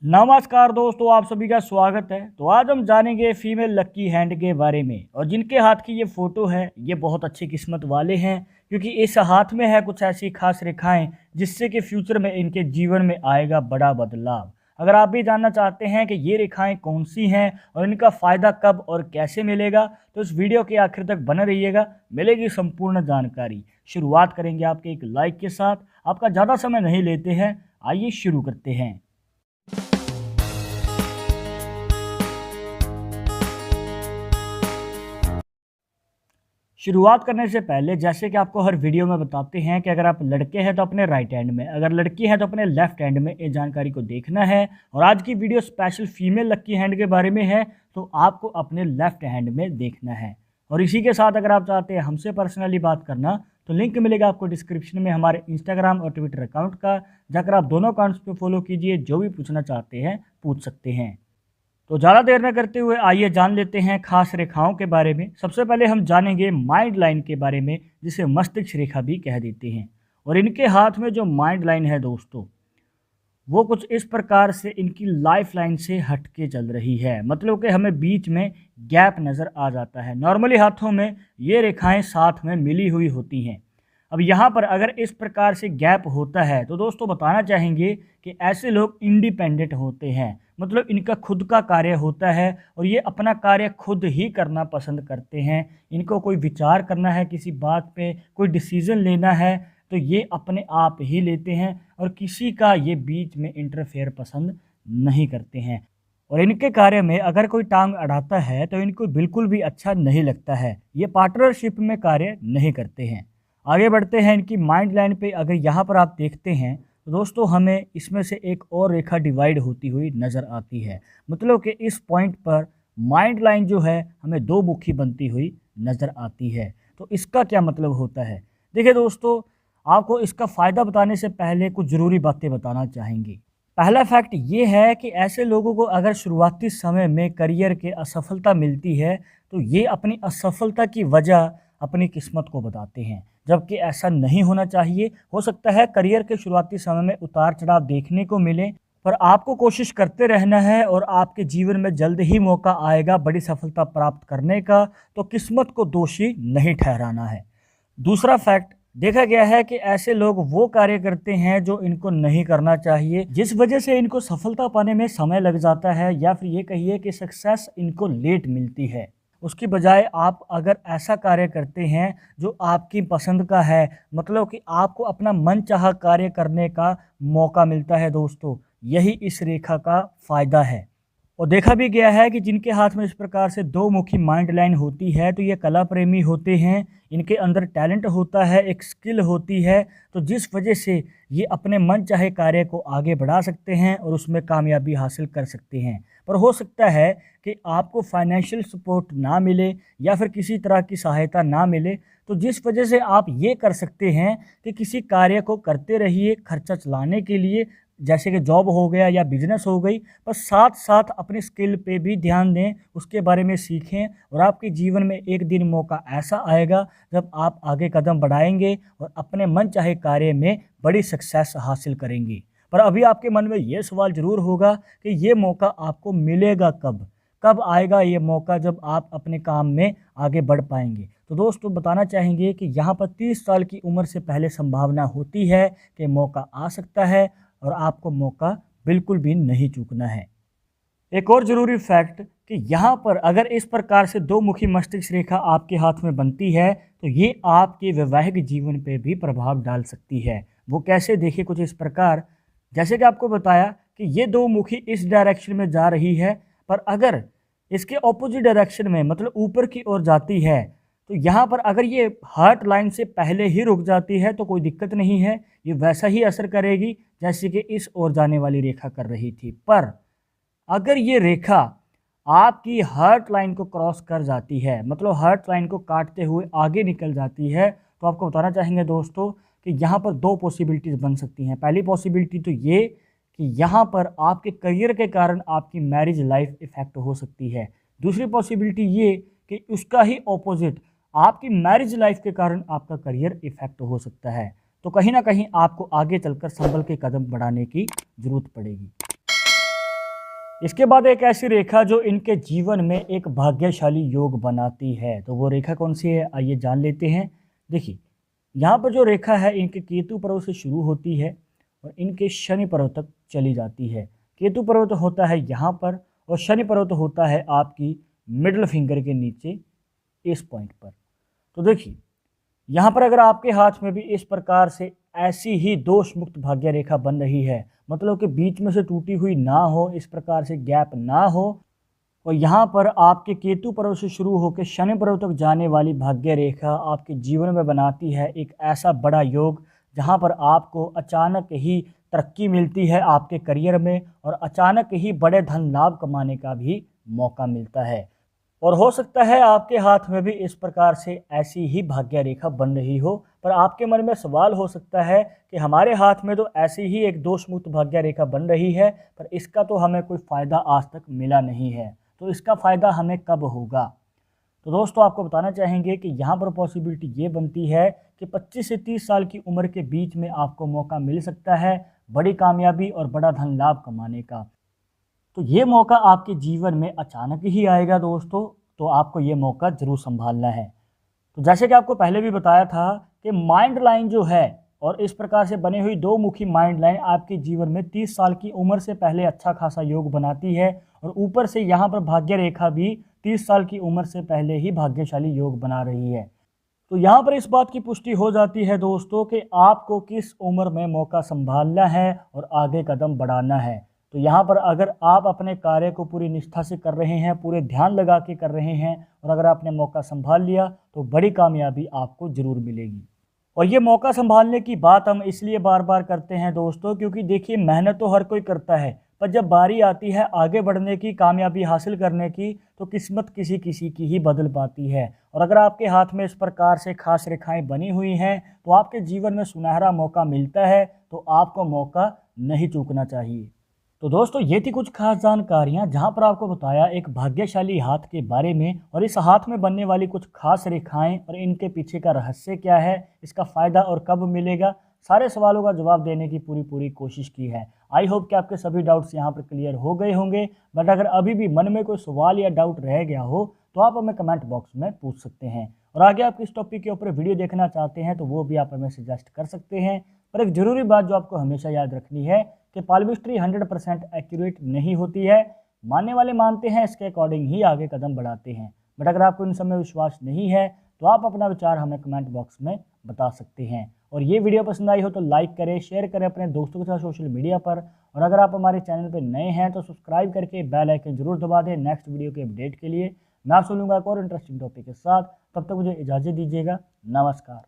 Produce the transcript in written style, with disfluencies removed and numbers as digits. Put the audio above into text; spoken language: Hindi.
नमस्कार दोस्तों, आप सभी का स्वागत है। तो आज हम जानेंगे फीमेल लक्की हैंड के बारे में। और जिनके हाथ की ये फोटो है ये बहुत अच्छी किस्मत वाले हैं, क्योंकि इस हाथ में है कुछ ऐसी खास रेखाएं जिससे कि फ्यूचर में इनके जीवन में आएगा बड़ा बदलाव। अगर आप भी जानना चाहते हैं कि ये रेखाएं कौन सी हैं और इनका फ़ायदा कब और कैसे मिलेगा, तो इस वीडियो के आखिर तक बने रहिएगा, मिलेगी संपूर्ण जानकारी। शुरुआत करेंगे आपके एक लाइक के साथ। आपका ज़्यादा समय नहीं लेते हैं, आइए शुरू करते हैं। शुरुआत करने से पहले जैसे कि आपको हर वीडियो में बताते हैं कि अगर आप लड़के हैं तो अपने राइट हैंड में, अगर लड़की है तो अपने लेफ्ट हैंड में ये जानकारी को देखना है। और आज की वीडियो स्पेशल फीमेल लक्की हैंड के बारे में है, तो आपको अपने लेफ्ट हैंड में देखना है। और इसी के साथ अगर आप चाहते हैं हमसे पर्सनली बात करना, तो लिंक मिलेगा आपको डिस्क्रिप्शन में हमारे इंस्टाग्राम और ट्विटर अकाउंट का। जाकर आप दोनों अकाउंट्स पर फॉलो कीजिए, जो भी पूछना चाहते हैं पूछ सकते हैं। तो ज़्यादा देर न करते हुए आइए जान लेते हैं खास रेखाओं के बारे में। सबसे पहले हम जानेंगे माइंड लाइन के बारे में, जिसे मस्तिष्क रेखा भी कह देते हैं। और इनके हाथ में जो माइंड लाइन है दोस्तों, वो कुछ इस प्रकार से इनकी लाइफ लाइन से हट के चल रही है। मतलब कि हमें बीच में गैप नज़र आ जाता है। नॉर्मली हाथों में ये रेखाएं साथ में मिली हुई होती हैं। अब यहाँ पर अगर इस प्रकार से गैप होता है तो दोस्तों बताना चाहेंगे कि ऐसे लोग इंडिपेंडेंट होते हैं। मतलब इनका खुद का कार्य होता है और ये अपना कार्य खुद ही करना पसंद करते हैं। इनको कोई विचार करना है, किसी बात पे कोई डिसीज़न लेना है, तो ये अपने आप ही लेते हैं और किसी का ये बीच में इंटरफेयर पसंद नहीं करते हैं। और इनके कार्य में अगर कोई टांग अड़ाता है तो इनको बिल्कुल भी अच्छा नहीं लगता है। ये पार्टनरशिप में कार्य नहीं करते हैं। आगे बढ़ते हैं इनकी माइंड लाइन पे। अगर यहाँ पर आप देखते हैं तो दोस्तों हमें इसमें से एक और रेखा डिवाइड होती हुई नज़र आती है। मतलब कि इस पॉइंट पर माइंड लाइन जो है हमें दो मुखी बनती हुई नज़र आती है। तो इसका क्या मतलब होता है? देखिए दोस्तों, आपको इसका फ़ायदा बताने से पहले कुछ ज़रूरी बातें बताना चाहेंगे। पहला फैक्ट ये है कि ऐसे लोगों को अगर शुरुआती समय में करियर के असफलता मिलती है तो ये अपनी असफलता की वजह अपनी किस्मत को बताते हैं, जबकि ऐसा नहीं होना चाहिए। हो सकता है करियर के शुरुआती समय में उतार चढ़ाव देखने को मिले, पर आपको कोशिश करते रहना है और आपके जीवन में जल्द ही मौका आएगा बड़ी सफलता प्राप्त करने का। तो किस्मत को दोषी नहीं ठहराना है। दूसरा फैक्ट, देखा गया है कि ऐसे लोग वो कार्य करते हैं जो इनको नहीं करना चाहिए, जिस वजह से इनको सफलता पाने में समय लग जाता है, या फिर ये कहिए कि सक्सेस इनको लेट मिलती है। उसकी बजाय आप अगर ऐसा कार्य करते हैं जो आपकी पसंद का है, मतलब कि आपको अपना मनचाहा कार्य करने का मौका मिलता है दोस्तों, यही इस रेखा का फ़ायदा है। और देखा भी गया है कि जिनके हाथ में इस प्रकार से दो मुखी माइंड लाइन होती है तो ये कला प्रेमी होते हैं। इनके अंदर टैलेंट होता है, एक स्किल होती है, तो जिस वजह से ये अपने मन चाहे कार्य को आगे बढ़ा सकते हैं और उसमें कामयाबी हासिल कर सकते हैं। पर हो सकता है कि आपको फाइनेंशियल सपोर्ट ना मिले या फिर किसी तरह की सहायता ना मिले, तो जिस वजह से आप ये कर सकते हैं कि किसी कार्य को करते रहिए खर्चा चलाने के लिए, जैसे कि जॉब हो गया या बिजनेस हो गई, पर साथ साथ अपनी स्किल पे भी ध्यान दें, उसके बारे में सीखें। और आपके जीवन में एक दिन मौका ऐसा आएगा जब आप आगे कदम बढ़ाएंगे और अपने मन चाहे कार्य में बड़ी सक्सेस हासिल करेंगे। पर अभी आपके मन में ये सवाल ज़रूर होगा कि ये मौका आपको मिलेगा कब? कब आएगा ये मौका जब आप अपने काम में आगे बढ़ पाएंगे? तो दोस्तों बताना चाहेंगे कि यहाँ पर 30 साल की उम्र से पहले संभावना होती है कि मौका आ सकता है और आपको मौका बिल्कुल भी नहीं चूकना है। एक और ज़रूरी फैक्ट कि यहाँ पर अगर इस प्रकार से दो मुखी मस्तिष्क रेखा आपके हाथ में बनती है तो ये आपके वैवाहिक जीवन पे भी प्रभाव डाल सकती है। वो कैसे? देखिए कुछ इस प्रकार, जैसे कि आपको बताया कि ये दो मुखी इस डायरेक्शन में जा रही है, पर अगर इसके ऑपोजिट डायरेक्शन में मतलब ऊपर की ओर जाती है, तो यहाँ पर अगर ये हार्ट लाइन से पहले ही रुक जाती है तो कोई दिक्कत नहीं है, ये वैसा ही असर करेगी जैसे कि इस ओर जाने वाली रेखा कर रही थी। पर अगर ये रेखा आपकी हार्ट लाइन को क्रॉस कर जाती है, मतलब हार्ट लाइन को काटते हुए आगे निकल जाती है, तो आपको बताना चाहेंगे दोस्तों कि यहाँ पर दो पॉसिबिलिटीज़ बन सकती हैं। पहली पॉसिबिलिटी तो ये कि यहाँ पर आपके करियर के कारण आपकी मैरिज लाइफ इफ़ेक्ट हो सकती है। दूसरी पॉसिबिलिटी ये कि उसका ही ऑपोजिट, आपकी मैरिज लाइफ के कारण आपका करियर इफ़ेक्ट हो सकता है। तो कहीं ना कहीं आपको आगे चलकर संभल के कदम बढ़ाने की ज़रूरत पड़ेगी। इसके बाद एक ऐसी रेखा जो इनके जीवन में एक भाग्यशाली योग बनाती है, तो वो रेखा कौन सी है आइए जान लेते हैं। देखिए यहाँ पर जो रेखा है इनके केतु पर्व से शुरू होती है और इनके शनि पर्व तक चली जाती है। केतु पर्व तो होता है यहाँ पर और शनि पर्व तो होता है आपकी मिडिल फिंगर के नीचे इस पॉइंट पर। तो देखिए यहाँ पर अगर आपके हाथ में भी इस प्रकार से ऐसी ही दोष मुक्त भाग्य रेखा बन रही है, मतलब कि बीच में से टूटी हुई ना हो, इस प्रकार से गैप ना हो, और यहाँ पर आपके केतु पर्व से शुरू होकर शनि पर्व तक जाने वाली भाग्य रेखा आपके जीवन में बनाती है एक ऐसा बड़ा योग जहाँ पर आपको अचानक ही तरक्की मिलती है आपके करियर में और अचानक ही बड़े धन लाभ कमाने का भी मौका मिलता है। और हो सकता है आपके हाथ में भी इस प्रकार से ऐसी ही भाग्य रेखा बन रही हो, पर आपके मन में सवाल हो सकता है कि हमारे हाथ में तो ऐसी ही एक दोष मुक्त भाग्य रेखा बन रही है, पर इसका तो हमें कोई फ़ायदा आज तक मिला नहीं है, तो इसका फ़ायदा हमें कब होगा। तो दोस्तों आपको बताना चाहेंगे कि यहाँ पर पॉसिबिलिटी ये बनती है कि 25 से 30 साल की उम्र के बीच में आपको मौका मिल सकता है बड़ी कामयाबी और बड़ा धन लाभ कमाने का। तो ये मौका आपके जीवन में अचानक ही आएगा दोस्तों, तो आपको ये मौका ज़रूर संभालना है। तो जैसे कि आपको पहले भी बताया था कि माइंड लाइन जो है और इस प्रकार से बनी हुई दो मुखी माइंड लाइन आपके जीवन में 30 साल की उम्र से पहले अच्छा खासा योग बनाती है और ऊपर से यहाँ पर भाग्य रेखा भी 30 साल की उम्र से पहले ही भाग्यशाली योग बना रही है। तो यहाँ पर इस बात की पुष्टि हो जाती है दोस्तों कि आपको किस उम्र में मौका संभालना है और आगे कदम बढ़ाना है। तो यहाँ पर अगर आप अपने कार्य को पूरी निष्ठा से कर रहे हैं, पूरे ध्यान लगा के कर रहे हैं और अगर आपने मौका संभाल लिया तो बड़ी कामयाबी आपको ज़रूर मिलेगी। और ये मौका संभालने की बात हम इसलिए बार बार करते हैं दोस्तों क्योंकि देखिए मेहनत तो हर कोई करता है, पर जब बारी आती है आगे बढ़ने की, कामयाबी हासिल करने की, तो किस्मत किसी किसी की ही बदल पाती है। और अगर आपके हाथ में इस प्रकार से खास रेखाएं बनी हुई हैं तो आपके जीवन में सुनहरा मौका मिलता है, तो आपको मौका नहीं चूकना चाहिए। तो दोस्तों ये थी कुछ खास जानकारियाँ जहाँ पर आपको बताया एक भाग्यशाली हाथ के बारे में और इस हाथ में बनने वाली कुछ खास रेखाएं और इनके पीछे का रहस्य क्या है, इसका फ़ायदा और कब मिलेगा, सारे सवालों का जवाब देने की पूरी कोशिश की है। आई होप कि आपके सभी डाउट्स यहाँ पर क्लियर हो गए होंगे, बट अगर अभी भी मन में कोई सवाल या डाउट रह गया हो तो आप हमें कमेंट बॉक्स में पूछ सकते हैं। और आगे आप किस टॉपिक के ऊपर वीडियो देखना चाहते हैं तो वो भी आप हमें सजेस्ट कर सकते हैं। पर एक ज़रूरी बात जो आपको हमेशा याद रखनी है कि पाल्मिस्ट्री 100% एक्यूरेट नहीं होती है। मानने वाले मानते हैं, इसके अकॉर्डिंग ही आगे कदम बढ़ाते हैं। बट अगर आपको इन सब में विश्वास नहीं है तो आप अपना विचार हमें कमेंट बॉक्स में बता सकते हैं। और ये वीडियो पसंद आई हो तो लाइक करें, शेयर करें अपने दोस्तों के साथ सोशल मीडिया पर। और अगर आप हमारे चैनल पर नए हैं तो सब्सक्राइब करके बेल आइकन जरूर दबा दें नेक्स्ट वीडियो के अपडेट के लिए। मैं आपसे मिलूंगा एक और इंटरेस्टिंग टॉपिक के साथ, तब तक मुझे इजाज़त दीजिएगा। नमस्कार।